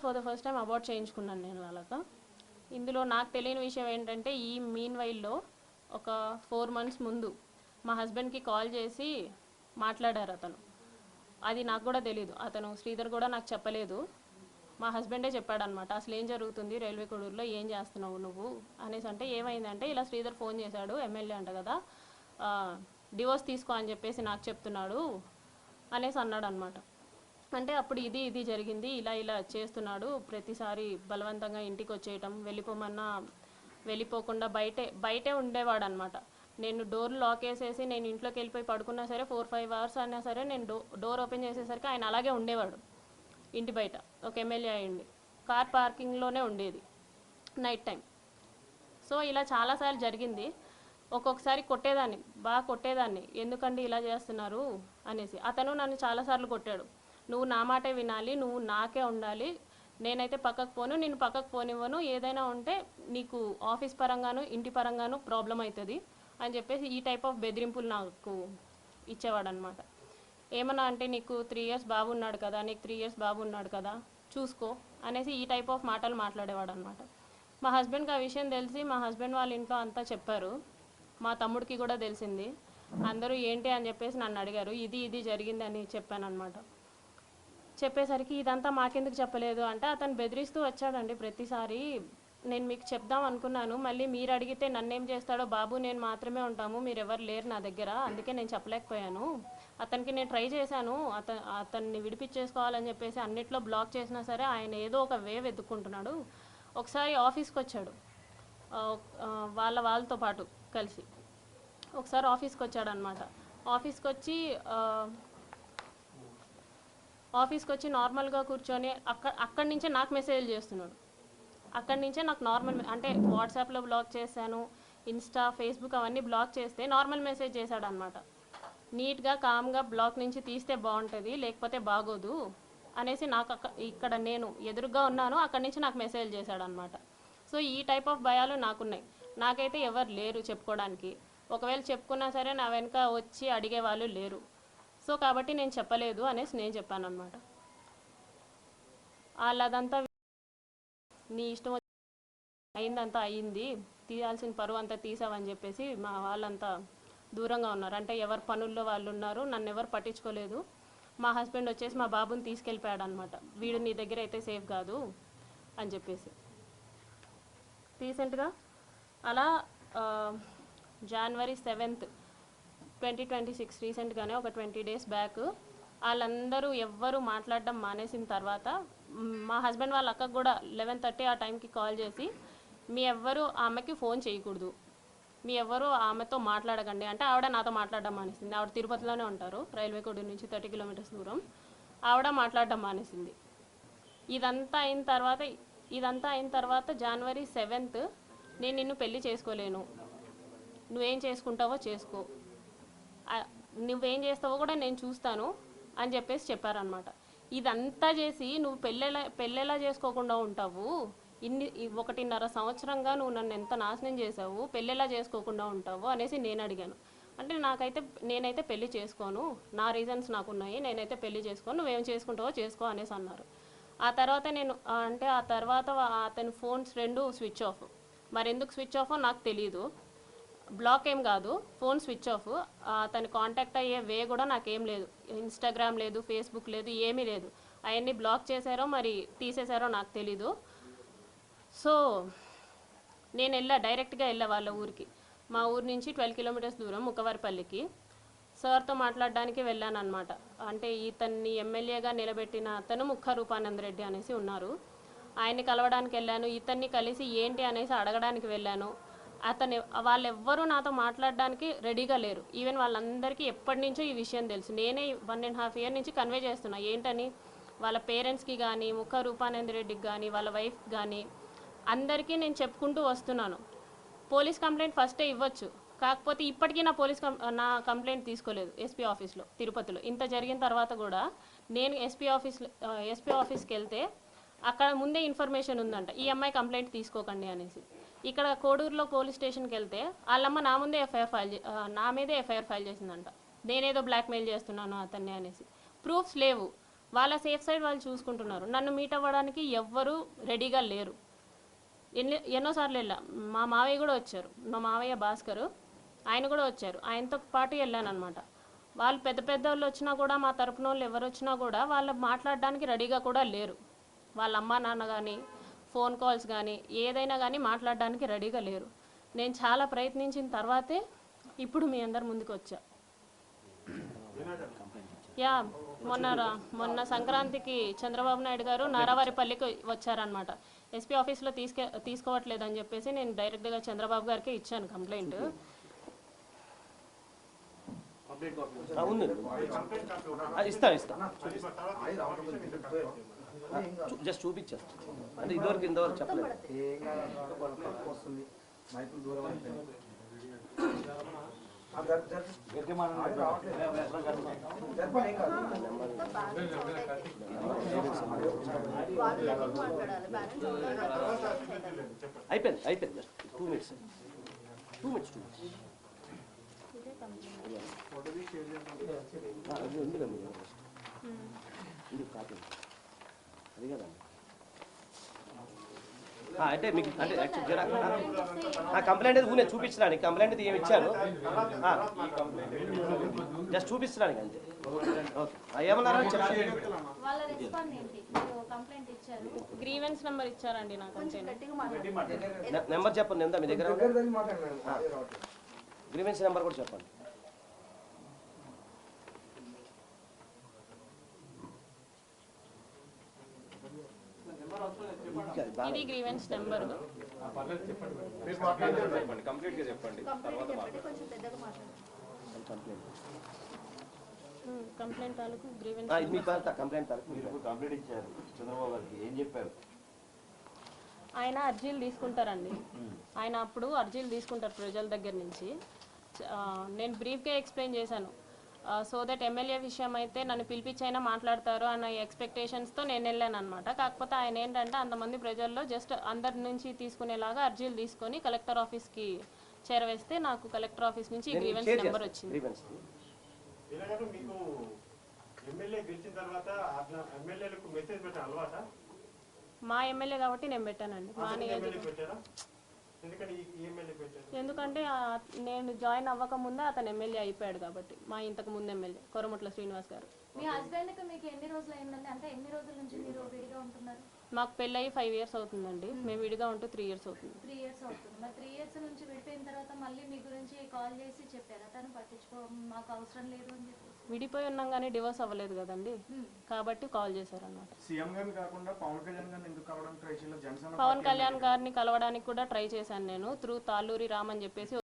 For the first time abort చేయించుకున్నాను నేను వాళ్ళక. ఇందులో నాకు తెలియని విషయం ఏంటంటే ఈ మీన్ వైల్లో ఒక 4 months ముందు మా హస్బెండ్కి కాల్ చేసి మాట్లాడారు అతను. అది నాకు కూడా తెలీదు, అతను శ్రీధర్ కూడా నాకు చెప్పలేదు, మా హస్బెండే చెప్పాడనమాట. అసలు ఏం జరుగుతుంది రైల్వే కోడూరులో, ఏం చేస్తున్నావు నువ్వు అనేసి. అంటే ఏమైందంటే ఇలా శ్రీధర్ ఫోన్ చేశాడు, ఎమ్మెల్యే అంట కదా, డివోర్స్ తీసుకో అని చెప్పేసి నాకు చెప్తున్నాడు అనేసి అన్నాడు అనమాట. అంటే అప్పుడు ఇది జరిగింది, ఇలా చేస్తున్నాడు, ప్రతిసారి బలవంతంగా ఇంటికి వచ్చేయటం, వెళ్ళిపోమన్నా వెళ్ళిపోకుండా బయటే ఉండేవాడు అనమాట. నేను డోర్ లాక్ వేసేసి నేను ఇంట్లోకి వెళ్ళిపోయి పడుకున్నా సరే 4-5 hours అయినా సరే నేను డోర్ ఓపెన్ చేసేసరికి ఆయన అలాగే ఉండేవాడు ఇంటి బయట. ఒక ఎమ్మెల్యే అయ్యండి, కార్ పార్కింగ్లోనే ఉండేది నైట్ టైం. సో ఇలా చాలాసార్లు జరిగింది. ఒక్కొక్కసారి బాగా కొట్టేదాన్ని, ఎందుకండి ఇలా చేస్తున్నారు అనేసి. అతను నన్ను చాలాసార్లు కొట్టాడు, నువ్వు నా మాటే వినాలి, నువ్వు నాకే ఉండాలి, నేనైతే పక్కకు పోను, నేను పక్కకు పోనివ్వను, ఏదైనా ఉంటే నీకు ఆఫీస్ పరంగాను ఇంటి పరంగాను ప్రాబ్లం అవుతుంది అని చెప్పేసి ఈ టైప్ ఆఫ్ బెదిరింపులు నాకు ఇచ్చేవాడు అనమాట. ఏమన్నా అంటే నీకు 3 years బాబు ఉన్నాడు కదా, నీకు 3 years బాబు ఉన్నాడు కదా, చూసుకో అనేసి ఈ టైప్ ఆఫ్ మాటలు మాట్లాడేవాడు అనమాట. మా హస్బెండ్కి ఆ విషయం తెలిసి మా హస్బెండ్ వాళ్ళ ఇంట్లో అంతా చెప్పారు, మా తమ్ముడికి కూడా తెలిసింది. అందరూ ఏంటి అని చెప్పేసి నన్ను అడిగారు, ఇది జరిగిందని చెప్పాను అనమాట. చెప్పేసరికి ఇదంతా మాకెందుకు చెప్పలేదు అంటే, అతను బెదిరిస్తూ వచ్చాడండి ప్రతిసారి. నేను మీకు చెప్దాం అనుకున్నాను, మళ్ళీ మీరు అడిగితే నన్నేం చేస్తాడో, బాబు నేను మాత్రమే ఉంటాము, మీరు ఎవరు లేరు నా దగ్గర, అందుకే నేను చెప్పలేకపోయాను. అతనికి నేను ట్రై చేశాను, అతన్ని విడిపించేసుకోవాలని చెప్పేసి అన్నిట్లో బ్లాక్ చేసినా సరే ఆయన ఏదో ఒక వే వెతుక్కుంటున్నాడు. ఒకసారి ఆఫీస్కి వచ్చాడు, వాళ్ళతో పాటు కలిసి ఒకసారి ఆఫీస్కి వచ్చాడనమాట. ఆఫీస్కి వచ్చి నార్మల్గా కూర్చొని అక్కడి నుంచే నాకు మెసేజ్లు చేస్తున్నాడు. అక్కడి నుంచే నాకు నార్మల్, అంటే వాట్సాప్లో బ్లాక్ చేశాను, ఇన్స్టా ఫేస్బుక్ అవన్నీ బ్లాక్ చేస్తే నార్మల్ మెసేజ్ చేశాడు అనమాట. నీట్గా కామ్గా బ్లాక్ నుంచి తీస్తే బాగుంటుంది, లేకపోతే బాగోదు అనేసి నాకు ఇక్కడ నేను ఎదురుగా ఉన్నాను, అక్కడి నుంచి నాకు మెసేజ్ చేశాడు అనమాట. సో ఈ టైప్ ఆఫ్ భయాలు నాకున్నాయి. నాకైతే ఎవరు లేరు చెప్పుకోవడానికి, ఒకవేళ చెప్పుకున్నా సరే నా వెనక వచ్చి అడిగే వాళ్ళు లేరు. సో కాబట్టి నేను చెప్పలేదు అనేసి నేను చెప్పాను అనమాట. వాళ్ళదంతా నీ ఇష్టం అయిందంతా అయ్యింది, తీయాల్సిన పరువు అంతా తీసావని చెప్పేసి మా వాళ్ళంతా దూరంగా ఉన్నారు. అంటే ఎవరు పనుల్లో వాళ్ళు ఉన్నారు, నన్ను ఎవరు పట్టించుకోలేదు. మా హస్బెండ్ వచ్చేసి మా బాబుని తీసుకెళ్ళిపోయాడు అనమాట, వీడు నీ దగ్గర అయితే సేఫ్ కాదు అని చెప్పేసి. రీసెంట్గా అలా January 7th 2026 రీసెంట్గానే ఒక 20 days బ్యాక్ వాళ్ళందరూ ఎవ్వరూ మాట్లాడడం మానేసిన తర్వాత మా హస్బెండ్ వాళ్ళ అక్కకు కూడా 11:30 ఆ టైంకి కాల్ చేసి, మీ ఎవ్వరూ ఆమెకి ఫోన్ చేయకూడదు, మీ ఎవ్వరూ ఆమెతో మాట్లాడకండి అంటే, ఆవిడ నాతో మాట్లాడడం మానేసింది. ఆవిడ తిరుపతిలోనే ఉంటారు, రైల్వే కోడూరు నుంచి 30 kilometers దూరం. ఆవిడ మాట్లాడడం మానేసింది. ఇదంతా అయిన తర్వాత January 7th నేను నిన్ను పెళ్లి చేసుకోలేను, నువ్వేం చేసుకుంటావో చేసుకో, నువ్వేం చేస్తావో కూడా నేను చూస్తాను అని చెప్పేసి చెప్పారనమాట. ఇదంతా చేసి నువ్వు పెళ్ళెలా చేసుకోకుండా ఉంటావు, 1.5 సంవత్సరంగా నువ్వు నన్ను ఎంత నాశనం చేసావు, పెళ్ళెలా చేసుకోకుండా ఉంటావు అనేసి నేను అడిగాను. అంటే నేనైతే పెళ్లి చేసుకోను, నా రీజన్స్ నాకున్నాయి, నేనైతే పెళ్లి చేసుకోను, నువ్వేం చేసుకుంటావో చేసుకో అనేసి అన్నారు. ఆ తర్వాత అతని ఫోన్స్ 2 స్విచ్ ఆఫ్. మరి ఎందుకు స్విచ్ ఆఫో నాకు తెలియదు, బ్లాక్ ఏం కాదు, ఫోన్ స్విచ్ ఆఫ్. అతను కాంటాక్ట్ అయ్యే వే కూడా నాకేం లేదు, ఇన్స్టాగ్రామ్ లేదు, ఫేస్బుక్ లేదు, ఏమీ లేదు. అవన్నీ బ్లాక్ చేశారో మరి తీసేశారో నాకు తెలీదు. సో నేను డైరెక్ట్గా వెళ్ళా వాళ్ళ ఊరికి. మా ఊరు నుంచి 12 kilometers దూరం ముక్కవారిపల్లికి సార్తో మాట్లాడడానికి వెళ్ళాను అనమాట. అంటే ఇతన్ని ఎమ్మెల్యేగా నిలబెట్టిన అతను ముక్క రూపానంద రెడ్డి అనేసి ఉన్నారు, ఆయన్ని కలవడానికి వెళ్ళాను. ఇతన్ని కలిసి ఏంటి అనేసి అడగడానికి వెళ్ళాను. వాళ్ళెవ్వరూ నాతో మాట్లాడడానికి రెడీగా లేరు. ఈవెన్ వాళ్ళందరికీ ఎప్పటి నుంచో ఈ విషయం తెలుసు. నేనే 1.5 years నుంచి కన్వే చేస్తున్నా ఏంటని, వాళ్ళ పేరెంట్స్కి కానీ, ముక్క రూపానంద రెడ్డికి కానీ, వాళ్ళ వైఫ్కి కానీ అందరికీ నేను చెప్పుకుంటూ వస్తున్నాను. పోలీస్ కంప్లైంట్ ఫస్టే ఇవ్వచ్చు, కాకపోతే ఇప్పటికీ నా కంప్లైంట్ తీసుకోలేదు ఎస్పీ ఆఫీస్లో తిరుపతిలో. ఇంత జరిగిన తర్వాత కూడా నేను ఎస్పీ ఆఫీస్కి వెళ్తే అక్కడ ముందే ఇన్ఫర్మేషన్ ఉందంట, ఈ అమ్మాయి కంప్లైంట్ తీసుకోకండి అనేసి. ఇక్కడ కోడూరులో పోలీస్ స్టేషన్కి వెళ్తే వాళ్ళమ్మ నా మీదే ఎఫ్ఐఆర్ ఫైల్ చేసిందంట, నేనేదో బ్లాక్మెయిల్ చేస్తున్నాను అతన్ని అనేసి. ప్రూఫ్స్ లేవు, వాళ్ళ సేఫ్ సైడ్ వాళ్ళు చూసుకుంటున్నారు. నన్ను మీట్ అవ్వడానికి ఎవ్వరూ రెడీగా లేరు. ఎన్నోసార్లు వెళ్ళా. మా మావయ్య కూడా వచ్చారు, మా మావయ్య భాస్కరు, ఆయన కూడా వచ్చారు. ఆయనతో పాటు వెళ్ళాను అనమాట. వాళ్ళు పెద్ద పెద్ద వాళ్ళు వచ్చినా కూడా, మా తరపున వాళ్ళు ఎవరు వచ్చినా కూడా వాళ్ళు మాట్లాడడానికి రెడీగా కూడా లేరు. వాళ్ళ అమ్మ నాన్న కానీ ఫోన్ కాల్స్ కానీ ఏదైనా కానీ మాట్లాడడానికి రెడీగా లేరు. నేను చాలా ప్రయత్నించిన తర్వాతే ఇప్పుడు మీ అందరి ముందుకు వచ్చా. యా, మొన్న సంక్రాంతికి చంద్రబాబు నాయుడు గారు నారావారిపల్లికి వచ్చారనమాట. ఎస్పీ ఆఫీస్లో తీసుకోవట్లేదని చెప్పేసి నేను డైరెక్ట్గా చంద్రబాబు గారికి ఇచ్చాను కంప్లైంట్. జస్ట్ చూపించేస్తాను అంటే ఇంతవరకు చెప్పలేదు. అయిపోయింది 2 minutes. ఉంది అది కదండి. అంటే మీకు అంటే కంప్లైంట్ అయితే నేను చూపించడానికి కంప్లైంట్ అయితే ఏమి ఇచ్చాను, జస్ట్ చూపించడానికి అంతే. ఓకే, ఏమన్నారా గ్రీవెన్స్ నెంబర్ ఇచ్చారండి నాకు అంతే. నెంబర్ చెప్పండి, ఎంత మీ దగ్గర గ్రీవెన్స్ నెంబర్ కూడా చెప్పండి. ఇది గ్రీవెన్స్ నెంబర్. కంప్లైంట్ తాలూకు గ్రీవెన్స్ కంప్లైంట్ ఇచ్చారు చంద్రబాబు గారికి, ఏం చెప్పారు? ఆయన అర్జీలు తీసుకుంటారండి. ఆయన అప్పుడు అర్జీలు తీసుకుంటారు ప్రజల దగ్గర నుంచి. నేను బ్రీఫ్గా ఎక్స్ప్లెయిన్ చేశాను. సో దట్ ఎమ్మెల్యే విషయం అయితే నన్ను పిలిపించైనా మాట్లాడతారు అన్న ఎక్స్పెక్టేషన్స్తో నేను వెళ్ళాను అనమాట. కాకపోతే ఆయన ఏంటంటే అంతమంది ప్రజల్లో జస్ట్ అందరి నుంచి తీసుకునేలాగా అర్జీలు తీసుకొని కలెక్టర్ ఆఫీస్కి చేరవేస్తే నాకు కలెక్టర్ ఆఫీస్ నుంచి గ్రీవెన్స్ నెంబర్ వచ్చింది. మా ఎమ్మెల్యే కాబట్టి నేను పెట్టానండి. మా ఎందుకంటే నేను జాయిన్ అవ్వక ముందే అతను ఎమ్మెల్యే అయిపోయాడు కాబట్టి, మా ఇంతకు ముందు ఎమ్మెల్యే కొరమట్ల శ్రీనివాస్ గారు. మీ హస్బెండ్ కి మీకు ఎన్ని రోజులు అయిందండి? అంటే ఎన్ని రోజుల నుంచి మీరు విడిగా ఉంటున్నారు? మాకు పెళ్ళయి 5 years అవుతుందండి. మేము విడిగా ఉంటూ 3 years అవుతుంది. 3 years అవుతుంది. మరి 3 years నుంచి విడిపోయిన తర్వాత మళ్ళీ మీ గురించి కాల్ చేసి చెప్పారా తను పట్టించుకో మాకు అవసరం లేదు అని చెప్పి? విడిపోయి ఉన్నాం కానీ డివోర్స్ అవ్వలేదు కదండి, కాబట్టి కాల్ చేశారన్నమాట. సీఎం గారిని కాకుండా పవన్ కళ్యాణ్ గారిని ఎందుకు కలవడానికి ట్రై చేయాలి? పవన్ కళ్యాణ్ గారిని కలవడానికి కూడా ట్రై చేశాను నేను, త్రూ తాళ్ళూరి రామ్ అని చెప్పేసి